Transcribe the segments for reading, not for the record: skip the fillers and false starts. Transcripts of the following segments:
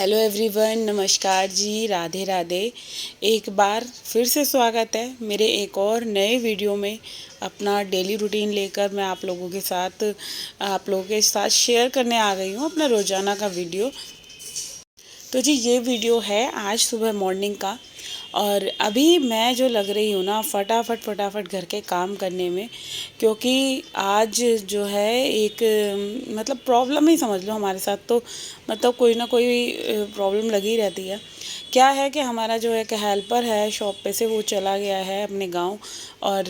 Hello everyone, नमस्कार जी, राधे राधे। एक बार फिर से स्वागत है मेरे एक और नए वीडियो में। अपना डेली रूटीन लेकर मैं आप लोगों के साथ शेयर करने आ गई हूँ अपना रोज़ाना का वीडियो। तो जी ये वीडियो है आज सुबह मॉर्निंग का। और अभी मैं जो लग रही हूँ ना फटाफट घर के काम करने में, क्योंकि आज जो है एक मतलब प्रॉब्लम ही समझ लो हमारे साथ। तो मतलब कोई ना कोई प्रॉब्लम लगी रहती है। क्या है कि हमारा जो एक हेल्पर है शॉप पे से, वो चला गया है अपने गांव। और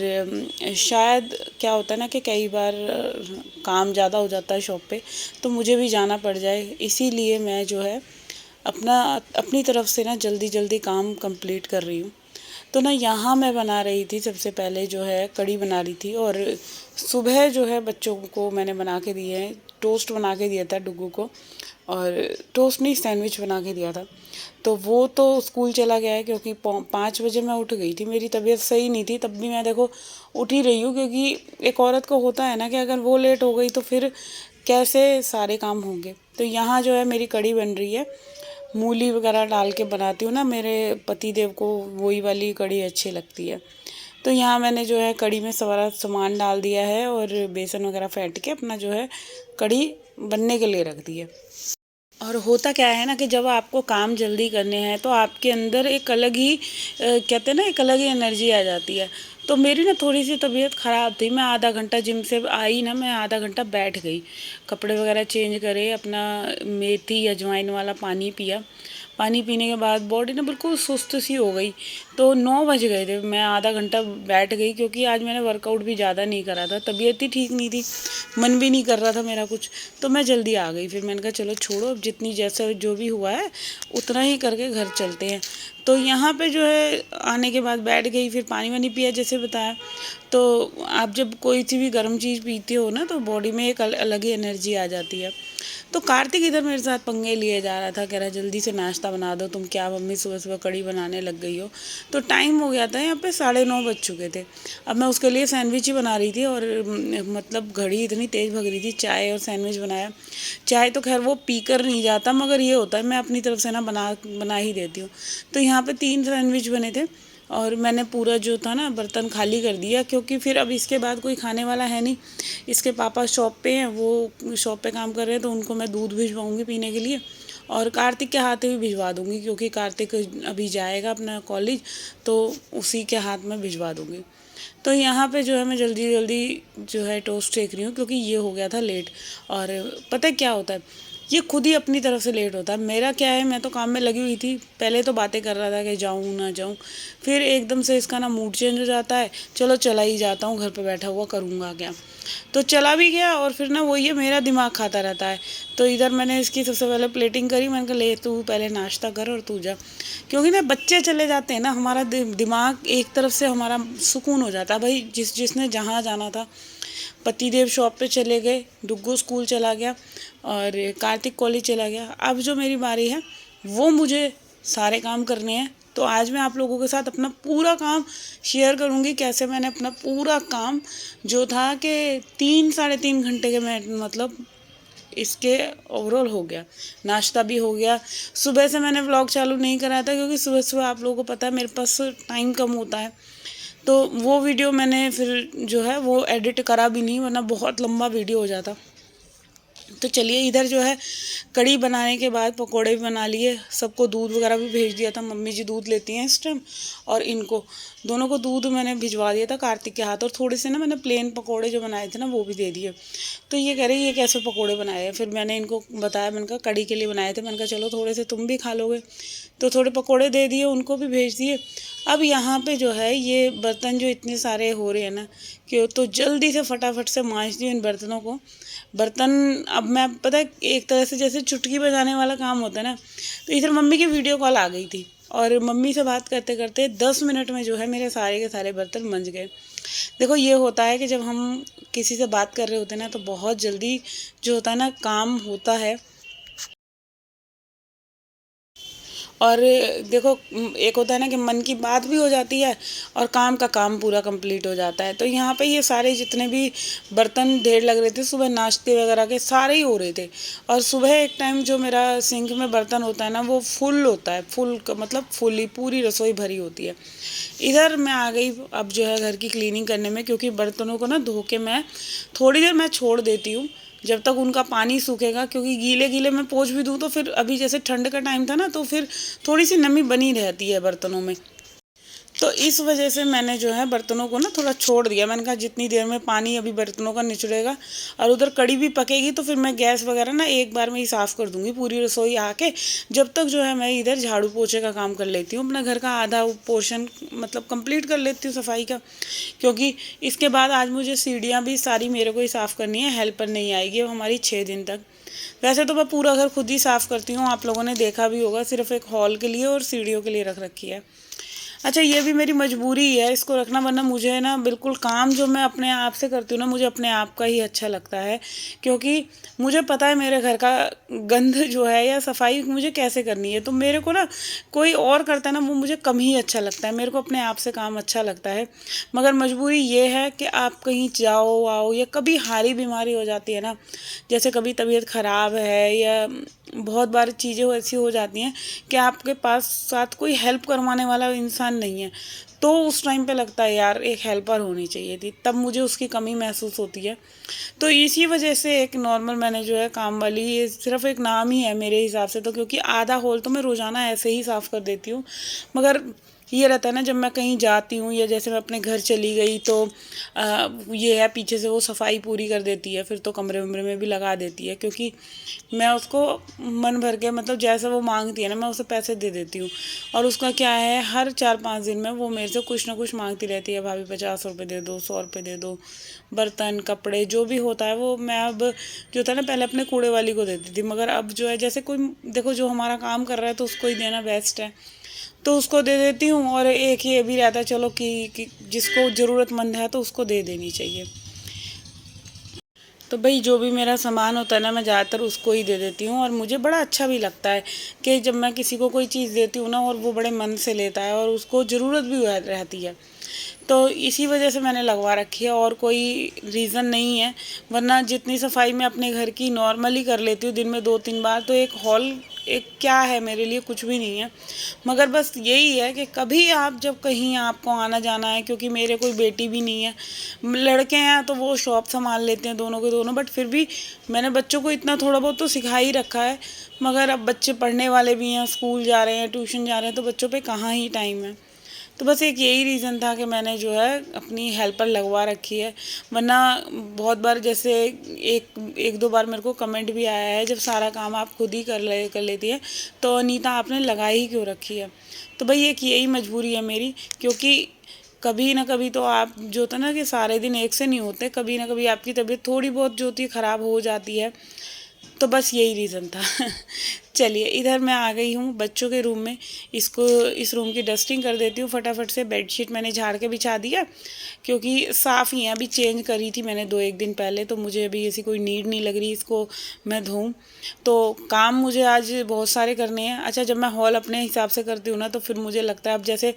शायद क्या होता है ना कि कई बार काम ज़्यादा हो जाता है शॉप पे, तो मुझे भी जाना पड़ जाए। इसीलिए मैं जो है अपनी तरफ से ना जल्दी जल्दी काम कंप्लीट कर रही हूँ। तो ना यहाँ मैं बना रही थी, सबसे पहले जो है कढ़ी बना रही थी। और सुबह जो है बच्चों को मैंने बना के दिए हैं, टोस्ट बना के दिया था डुग्गू को। और टोस्ट नहीं, सैंडविच बना के दिया था। तो वो तो स्कूल चला गया है, क्योंकि 5 बजे मैं उठ गई थी। मेरी तबीयत सही नहीं थी, तब भी मैं देखो उठ ही रही हूँ, क्योंकि एक औरत को होता है ना कि अगर वो लेट हो गई तो फिर कैसे सारे काम होंगे। तो यहाँ जो है मेरी कढ़ी बन रही है, मूली वगैरह डाल के बनाती हूँ ना, मेरे पति देव को वही वाली कढ़ी अच्छी लगती है। तो यहाँ मैंने जो है कढ़ी में सारा सामान डाल दिया है और बेसन वगैरह फेंट के अपना जो है कढ़ी बनने के लिए रख दी है। और होता क्या है ना कि जब आपको काम जल्दी करने हैं तो आपके अंदर एक अलग ही कहते हैं ना, एक अलग ही एनर्जी आ जाती है। तो मेरी ना थोड़ी सी तबीयत ख़राब थी, मैं आधा घंटा जिम से आई ना, मैं आधा घंटा बैठ गई, कपड़े वगैरह चेंज करे, अपना मेथी अजवाइन वाला पानी पिया। पानी पीने के बाद बॉडी ना बिल्कुल सुस्त सी हो गई। तो 9 बज गए थे, मैं आधा घंटा बैठ गई, क्योंकि आज मैंने वर्कआउट भी ज़्यादा नहीं करा था, तबीयत ही ठीक नहीं थी, मन भी नहीं कर रहा था मेरा कुछ। तो मैं जल्दी आ गई। फिर मैंने कहा चलो छोड़ो, अब जितनी जैसे जो भी हुआ है उतना ही करके घर चलते हैं। तो यहाँ पे जो है आने के बाद बैठ गई, फिर पानी वानी पिया जैसे बताया। तो आप जब कोई सी भी गर्म चीज़ पीते हो ना, तो बॉडी में एक अलग ही एनर्जी आ जाती है। तो कार्तिक इधर मेरे साथ पंगे लिए जा रहा था, कह रहा जल्दी से नाश्ता बना दो, तुम क्या मम्मी सुबह सुबह कढ़ी बनाने लग गई हो। तो टाइम हो गया था, यहाँ पे 9:30 बज चुके थे। अब मैं उसके लिए सैंडविच ही बना रही थी, और मतलब घड़ी इतनी तेज़ भग रही थी, चाय और सैंडविच बनाया। चाय तो खैर वो पी कर नहीं जाता, मगर ये होता है मैं अपनी तरफ से ना बना ही देती हूँ। तो यहाँ पे 3 सैंडविच बने थे। और मैंने पूरा जो था ना बर्तन खाली कर दिया, क्योंकि फिर अब इसके बाद कोई खाने वाला है नहीं। इसके पापा शॉप पे हैं, वो शॉप पे काम कर रहे हैं, तो उनको मैं दूध भिजवाऊँगी पीने के लिए। और कार्तिक के हाथ भी भिजवा दूँगी, क्योंकि कार्तिक अभी जाएगा अपना कॉलेज, तो उसी के हाथ में भिजवा दूँगी। तो यहाँ पे जो है मैं जल्दी जल्दी जो है टोस्ट सेक रही हूँ, क्योंकि ये हो गया था लेट। और पता है क्या होता है, ये खुद ही अपनी तरफ से लेट होता है। मेरा क्या है, मैं तो काम में लगी हुई थी, पहले तो बातें कर रहा था कि जाऊँ ना जाऊँ, फिर एकदम से इसका ना मूड चेंज हो जाता है, चलो चला ही जाता हूँ, घर पे बैठा हुआ करूँगा क्या। तो चला भी गया, और फिर ना वही है, मेरा दिमाग खाता रहता है। तो इधर मैंने इसकी सबसे पहले प्लेटिंग करी, मैंने कहा ले तू पहले नाश्ता कर और तू जा। क्योंकि ना बच्चे चले जाते हैं ना, हमारा दिमाग एक तरफ से हमारा सुकून हो जाता है। भाई जिसने जहाँ जाना था, पतिदेव शॉप पे चले गए, डुग्गू स्कूल चला गया, और कार्तिक कॉलेज चला गया। अब जो मेरी बारी है वो मुझे सारे काम करने हैं। तो आज मैं आप लोगों के साथ अपना पूरा काम शेयर करूंगी, कैसे मैंने अपना पूरा काम जो था कि 3 साढ़े 3 घंटे के मैं मतलब इसके ओवरऑल हो गया। नाश्ता भी हो गया। सुबह से मैंने व्लॉग चालू नहीं करा था, क्योंकि सुबह सुबह आप लोगों को पता है मेरे पास टाइम कम होता है। तो वो वीडियो मैंने फिर जो है वो एडिट करा भी नहीं, वरना बहुत लंबा वीडियो हो जाता। तो चलिए, इधर जो है कढ़ी बनाने के बाद पकोड़े भी बना लिए, सबको दूध वगैरह भी भेज दिया था, मम्मी जी दूध लेती हैं इस टाइम। और इनको दोनों को दूध मैंने भिजवा दिया था कार्तिक के हाथ। और थोड़े से ना मैंने प्लेन पकोड़े जो बनाए थे ना वो भी दे दिए। तो ये कह रही ये कैसे पकोड़े बनाए हैं। फिर मैंने इनको बताया, मैंने कहा कढ़ी के लिए बनाए थे, मैंने कहा चलो थोड़े से तुम भी खा लोगे। तो थोड़े पकोड़े दे दिए, उनको भी भेज दिए। अब यहाँ पे जो है ये बर्तन जो इतने सारे हो रहे हैं ना, कि तो जल्दी से फटाफट से मांज दी इन बर्तनों को। बर्तन अब मैं पता है एक तरह से जैसे चुटकी बजाने वाला काम होता है ना। तो इधर मम्मी की वीडियो कॉल आ गई थी, और मम्मी से बात करते करते 10 मिनट में जो है मेरे सारे के सारे बर्तन मंज गए। देखो ये होता है कि जब हम किसी से बात कर रहे होते हैं ना, तो बहुत जल्दी जो होता है ना काम होता है। और देखो एक होता है ना कि मन की बात भी हो जाती है और काम का काम पूरा कंप्लीट हो जाता है। तो यहाँ पे ये सारे जितने भी बर्तन ढेर लग रहे थे सुबह नाश्ते वगैरह के सारे ही हो रहे थे। और सुबह एक टाइम जो मेरा सिंक में बर्तन होता है ना वो फुल होता है, फुल मतलब फुली पूरी रसोई भरी होती है। इधर मैं आ गई अब जो है घर की क्लीनिंग करने में, क्योंकि बर्तनों को ना धो के मैं थोड़ी देर मैं छोड़ देती हूँ जब तक उनका पानी सूखेगा, क्योंकि गीले गीले मैं पोंछ भी दूँ तो फिर अभी जैसे ठंड का टाइम था ना तो फिर थोड़ी सी नमी बनी रहती है बर्तनों में। तो इस वजह से मैंने जो है बर्तनों को ना थोड़ा छोड़ दिया। मैंने कहा जितनी देर में पानी अभी बर्तनों का निचड़ेगा और उधर कड़ी भी पकेगी तो फिर मैं गैस वगैरह ना एक बार में ही साफ़ कर दूंगी पूरी रसोई आके। जब तक जो है मैं इधर झाड़ू पोछे का काम कर लेती हूँ, अपना घर का आधा पोर्शन मतलब कंप्लीट कर लेती हूँ सफाई का। क्योंकि इसके बाद आज मुझे सीढ़ियाँ भी सारी मेरे को ही साफ़ करनी है, हेल्पर नहीं आएगी अब हमारी 6 दिन तक। वैसे तो मैं पूरा घर खुद ही साफ़ करती हूँ, आप लोगों ने देखा भी होगा, सिर्फ एक हॉल के लिए और सीढ़ियों के लिए रख रखी है। अच्छा ये भी मेरी मजबूरी है इसको रखना, वरना मुझे ना बिल्कुल काम जो मैं अपने आप से करती हूँ ना मुझे अपने आप का ही अच्छा लगता है। क्योंकि मुझे पता है मेरे घर का गंध जो है या सफाई मुझे कैसे करनी है। तो मेरे को ना कोई और करता है ना वो मुझे कम ही अच्छा लगता है, मेरे को अपने आप से काम अच्छा लगता है। मगर मजबूरी ये है कि आप कहीं जाओ आओ या कभी हारी बीमारी हो जाती है ना, जैसे कभी तबीयत ख़राब है या बहुत बार चीज़ें ऐसी हो जाती हैं कि आपके पास साथ कोई हेल्प करवाने वाला इंसान नहीं है। तो उस टाइम पे लगता है यार एक हेल्पर होनी चाहिए थी, तब मुझे उसकी कमी महसूस होती है। तो इसी वजह से एक नॉर्मल मैंने जो है काम वाली, ये सिर्फ एक नाम ही है मेरे हिसाब से तो, क्योंकि आधा हॉल तो मैं रोज़ाना ऐसे ही साफ़ कर देती हूँ। मगर ये रहता है ना जब मैं कहीं जाती हूँ या जैसे मैं अपने घर चली गई तो ये है पीछे से वो सफाई पूरी कर देती है, फिर तो कमरे वमरे में भी लगा देती है। क्योंकि मैं उसको मन भर के मतलब जैसा वो मांगती है ना मैं उसे पैसे दे देती हूँ। और उसका क्या है हर 4-5 दिन में वो मेरे से कुछ ना कुछ मांगती रहती है, भाभी 50 रुपये दे दो, 100 रुपये दे दो। बर्तन कपड़े जो भी होता है वो मैं अब जो था ना पहले अपने कूड़े वाली को देती थी, मगर अब जो है जैसे कोई देखो जो हमारा काम कर रहा है तो उसको ही देना बेस्ट है, तो उसको दे देती हूँ। और एक ये भी रहता है चलो कि जिसको ज़रूरतमंद है तो उसको दे देनी चाहिए। तो भाई जो भी मेरा सामान होता है ना मैं ज़्यादातर उसको ही दे देती हूँ। और मुझे बड़ा अच्छा भी लगता है कि जब मैं किसी को कोई चीज़ देती हूँ ना और वो बड़े मन से लेता है और उसको ज़रूरत भी रहती है। तो इसी वजह से मैंने लगवा रखी है, और कोई रीज़न नहीं है। वरना जितनी सफाई मैं अपने घर की नॉर्मली कर लेती हूँ दिन में 2-3 बार, तो एक हॉल एक क्या है मेरे लिए, कुछ भी नहीं है। मगर बस यही है कि कभी आप जब कहीं आपको आना जाना है, क्योंकि मेरे कोई बेटी भी नहीं है, लड़के हैं तो वो शॉप संभाल लेते हैं दोनों के दोनों, बट फिर भी मैंने बच्चों को इतना थोड़ा बहुत तो सिखा ही रखा है। मगर अब बच्चे पढ़ने वाले भी हैं, स्कूल जा रहे हैं, ट्यूशन जा रहे हैं, तो बच्चों पे कहाँ ही टाइम है। तो बस एक यही रीज़न था कि मैंने जो है अपनी हेल्पर लगवा रखी है। वरना बहुत बार जैसे एक एक दो बार मेरे को कमेंट भी आया है जब सारा काम आप खुद ही कर लेती है तो अनीता आपने लगाई ही क्यों रखी है। तो भाई एक यही मजबूरी है मेरी, क्योंकि कभी ना कभी तो आप जो होता है ना कि सारे दिन एक से नहीं होते, कभी ना कभी आपकी तबीयत थोड़ी बहुत जो होती है ख़राब हो जाती है। तो बस यही रीज़न था। चलिए इधर मैं आ गई हूँ बच्चों के रूम में, इसको इस रूम की डस्टिंग कर देती हूँ फटाफट से। बेडशीट मैंने झाड़ के बिछा दिया, क्योंकि साफ़ ही है, अभी चेंज करी थी मैंने 2-1 दिन पहले, तो मुझे अभी ऐसी कोई नीड नहीं लग रही इसको मैं धोऊँ। तो काम मुझे आज बहुत सारे करने हैं। अच्छा जब मैं हॉल अपने हिसाब से करती हूँ ना तो फिर मुझे लगता है अब जैसे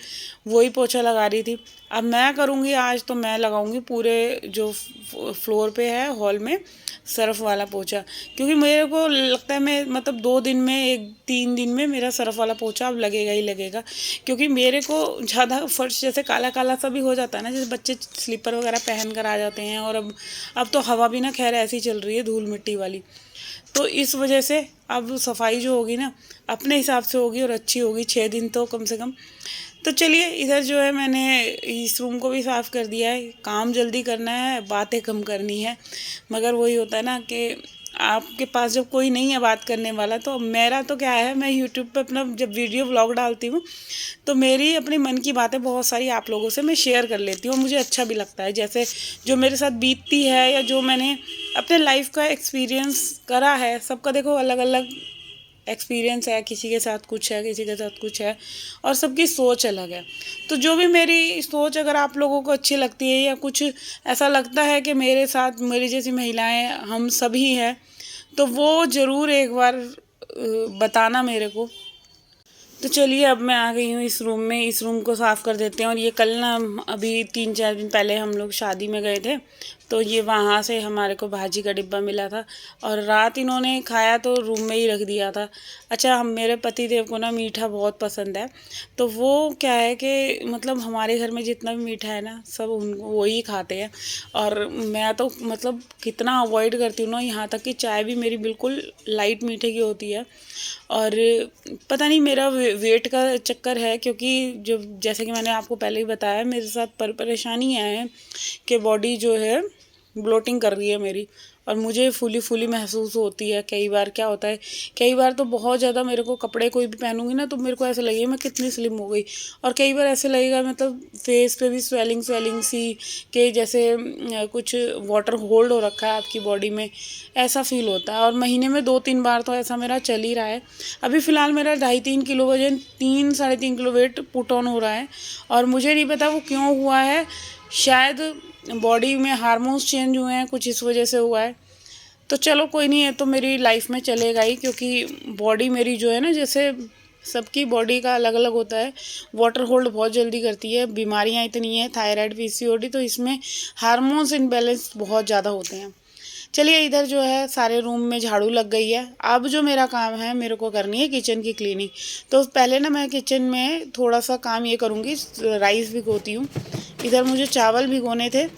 वही पोछा लगा रही थी, अब मैं करूँगी आज तो मैं लगाऊँगी पूरे जो फ्लोर पे है हॉल में सर्फ़ वाला पोछा। क्योंकि मेरे को लगता है मैं मतलब 2 दिन में 3 दिन में मेरा सर्फ़ वाला पोछा अब लगेगा ही लगेगा। क्योंकि मेरे को ज़्यादा फर्श जैसे काला काला सा भी हो जाता है ना, जैसे बच्चे स्लीपर वगैरह पहन कर आ जाते हैं, और अब तो हवा भी ना खैर ऐसी चल रही है धूल मिट्टी वाली। तो इस वजह से अब सफाई जो होगी ना अपने हिसाब से होगी और अच्छी होगी, 6 दिन तो कम से कम। तो चलिए इधर जो है मैंने इस रूम को भी साफ़ कर दिया है। काम जल्दी करना है, बातें कम करनी है। मगर वही होता है ना कि आपके पास जब कोई नहीं है बात करने वाला, तो मेरा तो क्या है मैं यूट्यूब पे अपना जब वीडियो व्लॉग डालती हूँ तो मेरी अपनी मन की बातें बहुत सारी आप लोगों से मैं शेयर कर लेती हूँ, मुझे अच्छा भी लगता है। जैसे जो मेरे साथ बीतती है या जो मैंने अपने लाइफ का एक्सपीरियंस करा है, सबका देखो अलग अलग एक्सपीरियंस है, किसी के साथ कुछ है, किसी के साथ कुछ है, और सबकी सोच अलग है। तो जो भी मेरी सोच अगर आप लोगों को अच्छी लगती है या कुछ ऐसा लगता है कि मेरे साथ मेरी जैसी महिलाएं हम सभी हैं, तो वो ज़रूर एक बार बताना मेरे को। तो चलिए अब मैं आ गई हूँ इस रूम में, इस रूम को साफ़ कर देते हैं। और ये कल ना अभी 3-4 दिन पहले हम लोग शादी में गए थे, तो ये वहाँ से हमारे को भाजी का डिब्बा मिला था और रात इन्होंने खाया तो रूम में ही रख दिया था। अच्छा, हम मेरे पति देव को ना मीठा बहुत पसंद है, तो वो क्या है कि मतलब हमारे घर में जितना भी मीठा है ना सब उनको वो ही खाते हैं। और मैं तो मतलब कितना अवॉइड करती हूँ ना, यहाँ तक कि चाय भी मेरी बिल्कुल लाइट मीठे की होती है। और पता नहीं मेरा वेट का चक्कर है, क्योंकि जो जैसे कि मैंने आपको पहले ही बताया मेरे साथ परेशानी है कि बॉडी जो है ब्लोटिंग कर रही है मेरी, और मुझे फूली फूली महसूस होती है। कई बार क्या होता है, कई बार तो बहुत ज़्यादा मेरे को कपड़े कोई भी पहनूंगी ना तो मेरे को ऐसा लगेगा मैं कितनी स्लिम हो गई, और कई बार ऐसे लगेगा मतलब फेस पे भी स्वेलिंग स्वेलिंग सी के जैसे कुछ वाटर होल्ड हो रखा है आपकी बॉडी में, ऐसा फील होता है। और महीने में 2-3 बार तो ऐसा मेरा चल ही रहा है। अभी फ़िलहाल मेरा 2.5-3 किलो वजन 3-3.5 किलो वेट पुट ऑन हो रहा है, और मुझे नहीं पता वो क्यों हुआ है। शायद बॉडी में हार्मोन्स चेंज हुए हैं, कुछ इस वजह से हुआ है। तो चलो कोई नहीं है, तो मेरी लाइफ में चलेगा ही, क्योंकि बॉडी मेरी जो है ना, जैसे सबकी बॉडी का अलग अलग होता है, वाटर होल्ड बहुत जल्दी करती है। बीमारियां इतनी हैं, थायराइड, पीसीओडी, तो इसमें हार्मोन्स इनबैलेंस बहुत ज़्यादा होते हैं। चलिए, इधर जो है सारे रूम में झाड़ू लग गई है। अब जो मेरा काम है, मेरे को करनी है किचन की क्लीनिंग। तो पहले ना मैं किचन में थोड़ा सा काम ये करूँगी, राइस भिगोती हूँ। इधर मुझे चावल भिगोने थे।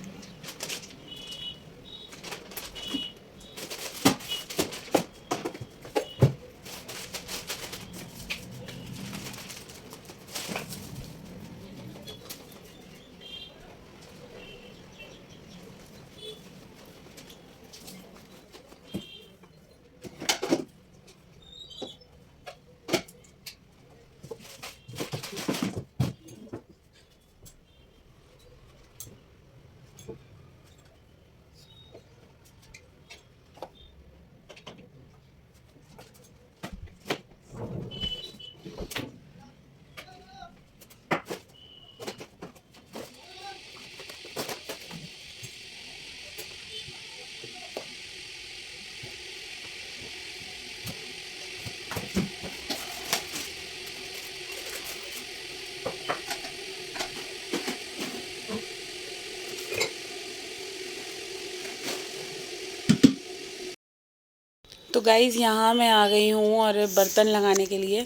तो गाइज़ यहाँ मैं आ गई हूँ और बर्तन लगाने के लिए।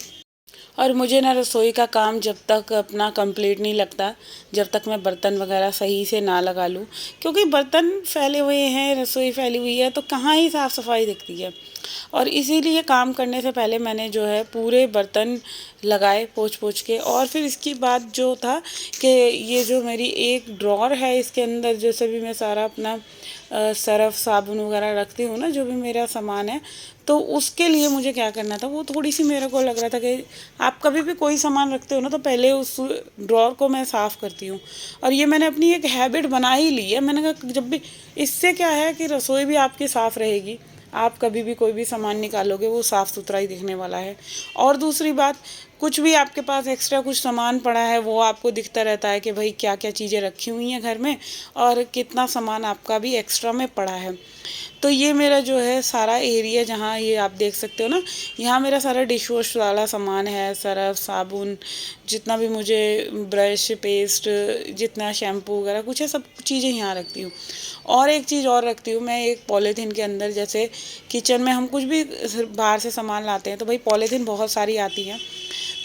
और मुझे ना रसोई का काम जब तक अपना कंप्लीट नहीं लगता, जब तक मैं बर्तन वगैरह सही से ना लगा लूँ, क्योंकि बर्तन फैले हुए हैं, रसोई फैली हुई है, तो कहाँ ही साफ़ सफाई दिखती है। और इसीलिए काम करने से पहले मैंने जो है पूरे बर्तन लगाए पोंछ पोंछ के। और फिर इसके बाद जो था कि ये जो मेरी एक ड्रॉर है, इसके अंदर जैसे भी मैं सारा अपना सर्फ़ साबुन वगैरह रखती हूँ ना, जो भी मेरा सामान है, तो उसके लिए मुझे क्या करना था, वो थोड़ी सी मेरे को लग रहा था कि आप कभी भी कोई सामान रखते हो ना तो पहले उस ड्रॉर को मैं साफ़ करती हूँ। और ये मैंने अपनी एक हैबिट बना ही ली है। मैंने कहा जब भी, इससे क्या है कि रसोई भी आपकी साफ़ रहेगी, आप कभी भी कोई भी सामान निकालोगे वो साफ़ सुथरा ही दिखने वाला है। और दूसरी बात, कुछ भी आपके पास एक्स्ट्रा कुछ सामान पड़ा है वो आपको दिखता रहता है कि भाई क्या क्या चीज़ें रखी हुई हैं घर में और कितना सामान आपका भी एक्स्ट्रा में पड़ा है। तो ये मेरा जो है सारा एरिया, जहाँ ये आप देख सकते हो ना, यहाँ मेरा सारा डिश वॉश वाला सामान है, सर्फ साबुन, जितना भी मुझे ब्रश पेस्ट, जितना शैम्पू वगैरह कुछ है, सब चीज़ें यहाँ रखती हूँ। और एक चीज़ और रखती हूँ मैं, एक पॉलीथीन के अंदर, जैसे किचन में हम कुछ भी बाहर से सामान लाते हैं तो भाई पॉलीथीन बहुत सारी आती हैं,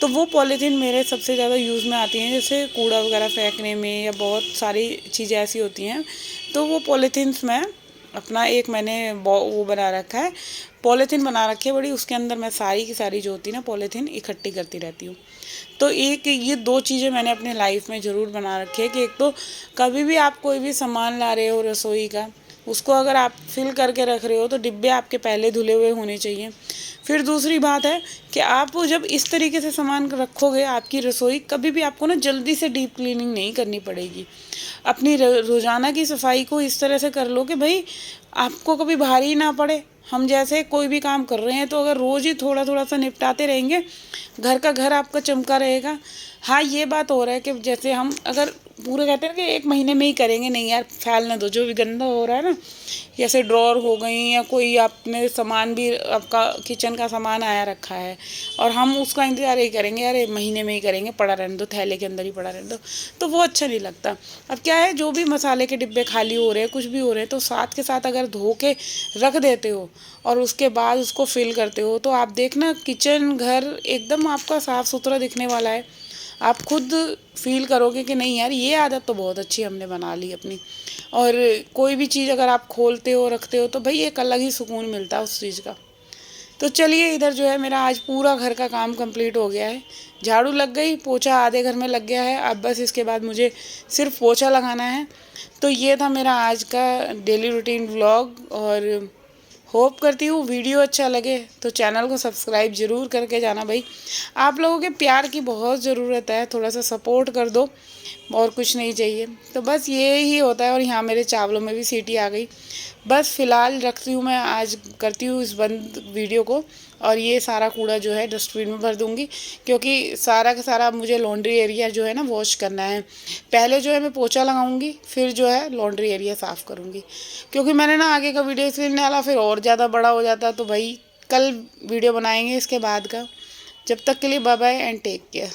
तो वो पॉलीथीन मेरे सबसे ज़्यादा यूज़ में आती हैं, जैसे कूड़ा वगैरह फेंकने में, या बहुत सारी चीज़ें ऐसी होती हैं। तो वो पॉलीथीन्स मैं अपना एक मैंने वो बना रखा है, पॉलीथीन बना रखी है बड़ी, उसके अंदर मैं सारी की सारी जो होती है ना पॉलीथीन इकट्ठी करती रहती हूँ। तो एक ये 2 चीज़ें मैंने अपने लाइफ में ज़रूर बना रखी है कि एक तो कभी भी आप कोई भी सामान ला रहे हो रसोई का, उसको अगर आप फिल करके रख रहे हो तो डिब्बे आपके पहले धुले हुए होने चाहिए। फिर दूसरी बात है कि आप जब इस तरीके से सामान रखोगे, आपकी रसोई कभी भी आपको ना जल्दी से डीप क्लीनिंग नहीं करनी पड़ेगी। अपनी रोज़ाना की सफाई को इस तरह से कर लो कि भाई आपको कभी भारी ना पड़े। हम जैसे कोई भी काम कर रहे हैं तो अगर रोज़ ही थोड़ा थोड़ा सा निपटाते रहेंगे, घर का घर आपका चमका रहेगा। हाँ, ये बात हो रहा है कि जैसे हम अगर पूरे कहते हैं ना कि 1 महीने में ही करेंगे, नहीं यार फैलने दो। जो भी गंदा हो रहा है ना, जैसे ड्रॉर हो गई या कोई आपने सामान भी आपका किचन का सामान आया रखा है और हम उसका इंतज़ार ही करेंगे, यार महीने में ही करेंगे, पड़ा रहने दो, थैले के अंदर ही पड़ा रहने दो, तो वो अच्छा नहीं लगता। अब क्या है, जो भी मसाले के डिब्बे खाली हो रहे हैं, कुछ भी हो रहे हैं, तो साथ के साथ अगर धो के रख देते हो और उसके बाद उसको फिल करते हो, तो आप देखना किचन घर एकदम आपका साफ़ सुथरा दिखने वाला है। आप खुद फील करोगे कि नहीं यार, ये आदत तो बहुत अच्छी हमने बना ली अपनी। और कोई भी चीज़ अगर आप खोलते हो रखते हो तो भाई एक अलग ही सुकून मिलता है उस चीज़ का। तो चलिए, इधर जो है मेरा आज पूरा घर का काम कंप्लीट हो गया है। झाड़ू लग गई, पोछा आधे घर में लग गया है, अब बस इसके बाद मुझे सिर्फ पोछा लगाना है। तो ये था मेरा आज का डेली रूटीन व्लॉग, और होप करती हूँ वीडियो अच्छा लगे तो चैनल को सब्सक्राइब ज़रूर करके जाना भाई। आप लोगों के प्यार की बहुत ज़रूरत है, थोड़ा सा सपोर्ट कर दो, और कुछ नहीं चाहिए। तो बस ये ही होता है। और यहाँ मेरे चावलों में भी सीटी आ गई। बस फ़िलहाल रखती हूँ मैं, आज करती हूँ इस बंद वीडियो को, और ये सारा कूड़ा जो है डस्टबिन में भर दूँगी, क्योंकि सारा का सारा मुझे लॉन्ड्री एरिया जो है ना वॉश करना है। पहले जो है मैं पोछा लगाऊंगी, फिर जो है लॉन्ड्री एरिया साफ़ करूँगी, क्योंकि मैंने ना आगे का वीडियो इसलिए नहीं डाला, फिर और ज़्यादा बड़ा हो जाता। तो भाई कल वीडियो बनाएंगे इसके बाद का। जब तक के लिए bye bye and take care.